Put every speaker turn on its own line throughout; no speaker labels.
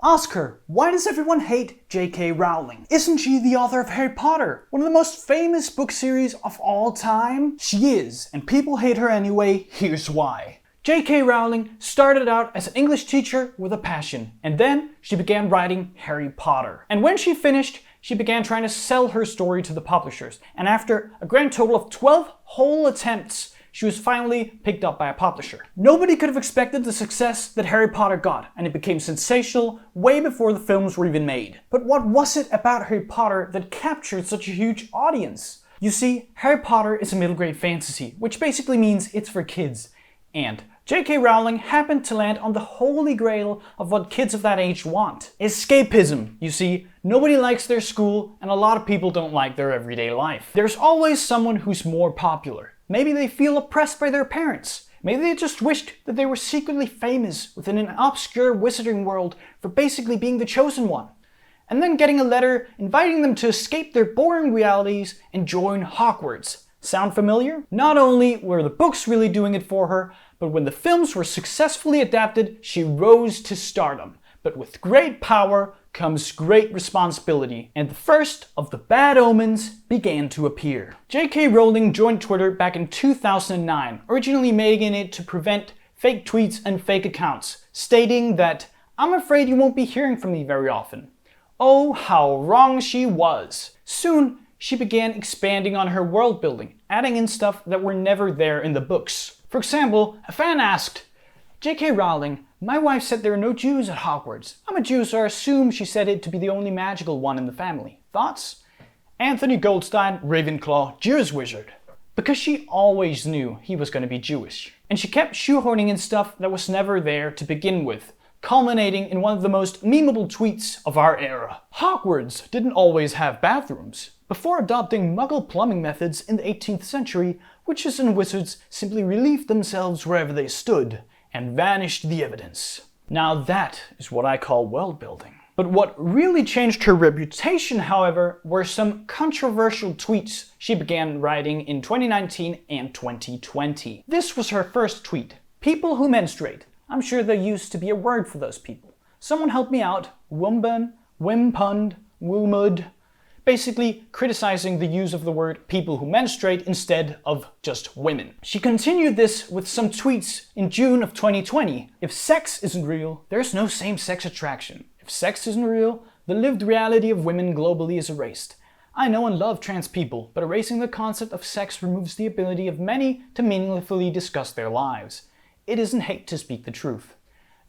Ask her, why does everyone hate J.K. Rowling? Isn't she the author of Harry Potter, one of the most famous book series of all time? She is, and people hate her anyway, here's why. J.K. Rowling started out as an English teacher with a passion, and then she began writing Harry Potter. And when she finished, she began trying to sell her story to the publishers, and after a grand total of 12 whole attempts, she was finally picked up by a publisher. Nobody could have expected the success that Harry Potter got, and it became sensational way before the films were even made. But what was it about Harry Potter that captured such a huge audience? You see, Harry Potter is a middle grade fantasy, which basically means it's for kids. And J.K. Rowling happened to land on the holy grail of what kids of that age want. Escapism, you see. Nobody likes their school, and a lot of people don't like their everyday life. There's always someone who's more popular. Maybe they feel oppressed by their parents. Maybe they just wished that they were secretly famous within an obscure wizarding world for basically being the chosen one. And then getting a letter inviting them to escape their boring realities and join Hogwarts. Sound familiar? Not only were the books really doing it for her, but when the films were successfully adapted, she rose to stardom. But with great power comes great responsibility, and the first of the bad omens began to appear. J.K. Rowling joined Twitter back in 2009, originally making it to prevent fake tweets and fake accounts, stating that, "I'm afraid you won't be hearing from me very often." Oh, how wrong she was. Soon, she began expanding on her world building, adding in stuff that were never there in the books. For example, a fan asked, "J.K. Rowling, my wife said there are no Jews at Hogwarts. I'm a Jew, so I assume she said it to be the only magical one in the family. Thoughts?" Anthony Goldstein, Ravenclaw, Jewish wizard. Because she always knew he was going to be Jewish. And she kept shoehorning in stuff that was never there to begin with, culminating in one of the most memeable tweets of our era. Hogwarts didn't always have bathrooms. Before adopting Muggle plumbing methods in the 18th century, witches and wizards simply relieved themselves wherever they stood, and vanished the evidence. Now that is what I call world building. But what really changed her reputation, however, were some controversial tweets she began writing in 2019 and 2020. This was her first tweet. "People who menstruate. I'm sure there used to be a word for those people. Someone help me out. Wumban, wimpund, wumud." Basically criticizing the use of the word people who menstruate instead of just women. She continued this with some tweets in June of 2020. "If sex isn't real, there's no same-sex attraction. If sex isn't real, the lived reality of women globally is erased. I know and love trans people, but erasing the concept of sex removes the ability of many to meaningfully discuss their lives. It isn't hate to speak the truth.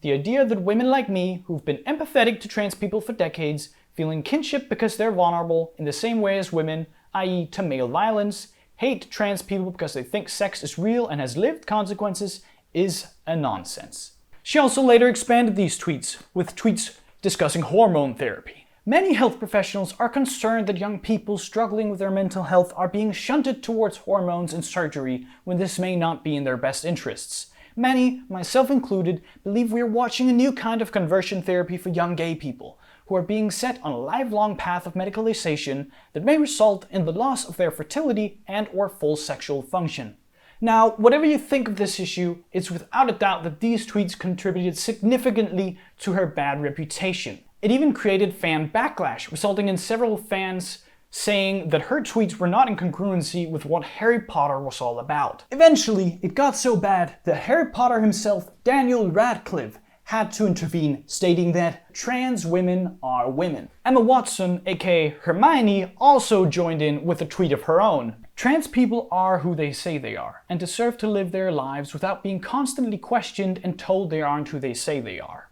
The idea that women like me, who've been empathetic to trans people for decades, feeling kinship because they're vulnerable in the same way as women, i.e. to male violence, hate trans people because they think sex is real and has lived consequences, is a nonsense." She also later expanded these tweets, with tweets discussing hormone therapy. "Many health professionals are concerned that young people struggling with their mental health are being shunted towards hormones and surgery when this may not be in their best interests. Many, myself included, believe we are watching a new kind of conversion therapy for young gay people, who are being set on a lifelong path of medicalization that may result in the loss of their fertility and/or full sexual function." Now, whatever you think of this issue, it's without a doubt that these tweets contributed significantly to her bad reputation. It even created fan backlash, resulting in several fans saying that her tweets were not in congruency with what Harry Potter was all about. Eventually, it got so bad that Harry Potter himself, Daniel Radcliffe, had to intervene, stating that trans women are women. Emma Watson, aka Hermione, also joined in with a tweet of her own. "Trans people are who they say they are, and deserve to live their lives without being constantly questioned and told they aren't who they say they are.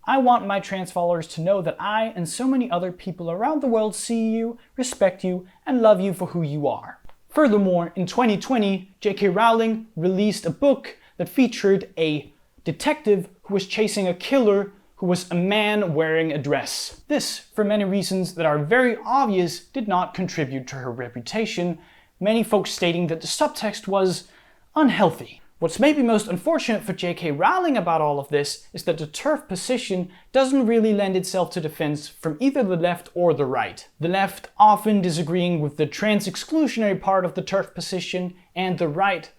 I want my trans followers to know that I and so many other people around the world see you, respect you, and love you for who you are." Furthermore, in 2020, J.K. Rowling released a book that featured a detective who was chasing a killer who was a man wearing a dress. This, for many reasons that are very obvious, did not contribute to her reputation, many folks stating that the subtext was unhealthy. What's maybe most unfortunate for J.K. Rowling about all of this is that the TERF position doesn't really lend itself to defense from either the left or the right. The left often disagreeing with the trans exclusionary part of the TERF position, and the right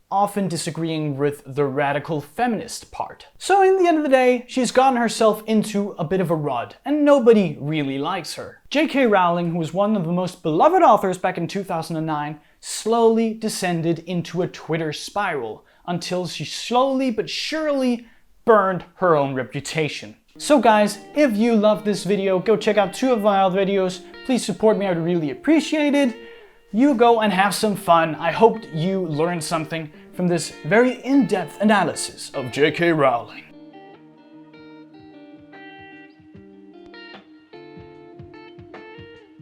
often disagreeing with the radical feminist part. So in the end of the day, she's gotten herself into a bit of a rut, and nobody really likes her. J.K. Rowling, who was one of the most beloved authors back in 2009, slowly descended into a Twitter spiral until she slowly but surely burned her own reputation. So guys, if you loved this video, go check out 2 of my other videos. Please support me, I would really appreciate it. You go and have some fun. I hope you learned something from this very in-depth analysis of J.K. Rowling.